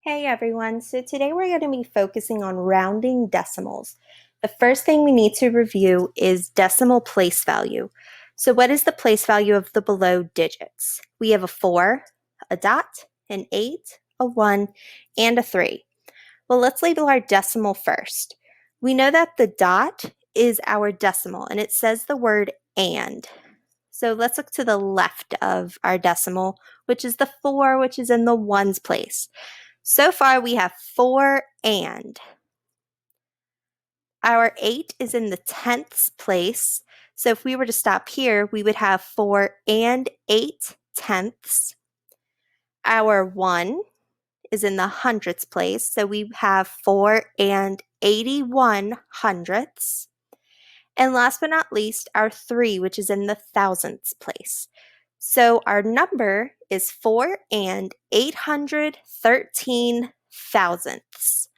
Hey everyone, so today we're going to be focusing on rounding decimals. The first thing we need to review is decimal place value. So what is the place value of the below digits? We have a 4, a dot, an 8, a 1, and a 3. Well, let's label our decimal first. We know that the dot is our decimal and it says the word and. So let's look to the left of our decimal, which is the 4, which is in the ones place. So far, we have 4 and. Our 8 is in the tenths place. So if we were to stop here, we would have 4 and 8 tenths. Our 1 is in the hundredths place. So we have 4 and 81 hundredths. And last but not least, our 3, which is in the thousandths place. So our number is 4 and 813 thousandths.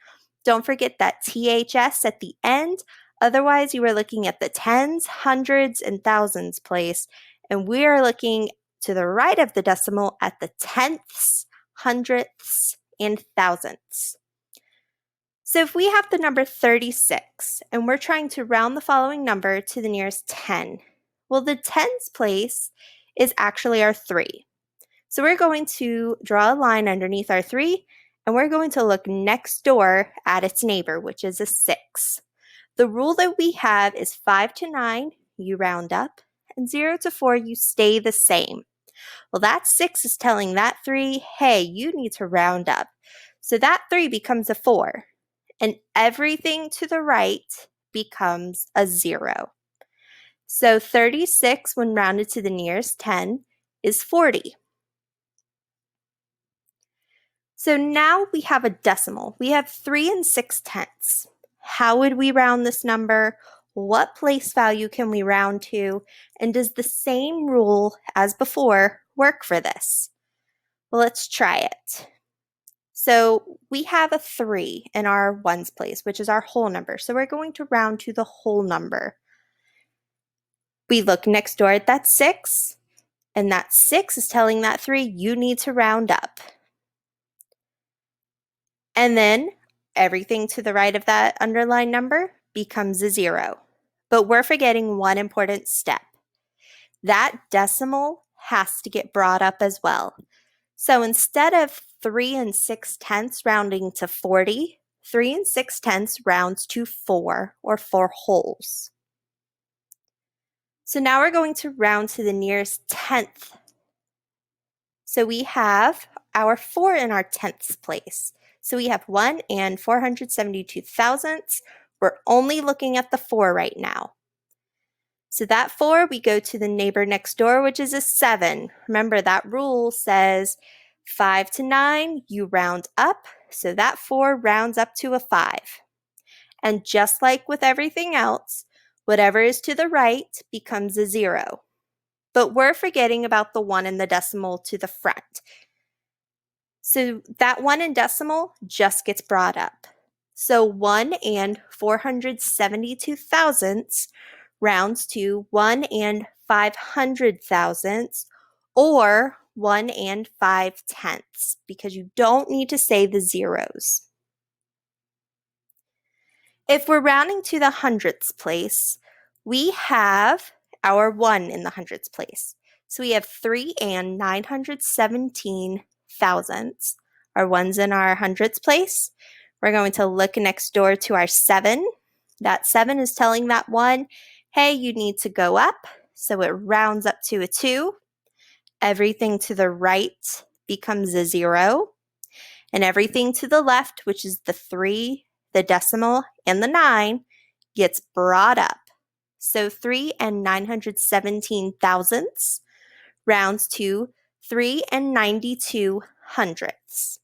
Don't forget that THS at the end. Otherwise, you are looking at the tens, hundreds, and thousands place. And we are looking to the right of the decimal at the tenths, hundredths, and thousandths. So if we have the number 36 and we're trying to round the following number to the nearest 10, well, the tens place is actually our 3. So we're going to draw a line underneath our 3 and we're going to look next door at its neighbor, which is a 6. The rule that we have is 5 to 9, you round up, and 0 to 4, you stay the same. Well, that 6 is telling that 3, hey, you need to round up. So that 3 becomes a 4, and everything to the right becomes a 0. So 36, when rounded to the nearest 10, is 40. So now we have a decimal. We have 3 and 6 tenths. How would we round this number? What place value can we round to? And does the same rule as before work for this? Well, let's try it. So we have a 3 in our ones place, which is our whole number. So we're going to round to the whole number. We look next door at that 6, and that 6 is telling that 3, you need to round up. And then everything to the right of that underlined number becomes a 0. But we're forgetting one important step. That decimal has to get brought up as well. So instead of 3 and 6 tenths rounding to 40, 3 and 6 tenths rounds to 4, or 4 wholes. So now we're going to round to the nearest tenth. So we have our 4 in our tenths place. So we have 1 and 472 thousandths. We're only looking at the 4 right now. So that 4, we go to the neighbor next door, which is a 7. Remember, that rule says 5 to 9, you round up. So that 4 rounds up to a 5. And just like with everything else, whatever is to the right becomes a 0. But we're forgetting about the 1 in the decimal to the front. So that 1 in decimal just gets brought up. So 1 and 472 thousandths rounds to 1 and 500 thousandths, or 1 and 5 tenths, because you don't need to say the zeros. If we're rounding to the hundredths place, we have our 1 in the hundredths place. So we have 3 and 917 thousandths. Our 1's in our hundredths place. We're going to look next door to our 7. That 7 is telling that 1, hey, you need to go up. So it rounds up to a 2. Everything to the right becomes a 0. And everything to the left, which is the 3, the decimal, and the 9, gets brought up. So 3 and 917 thousandths rounds to 3 and 92 hundredths.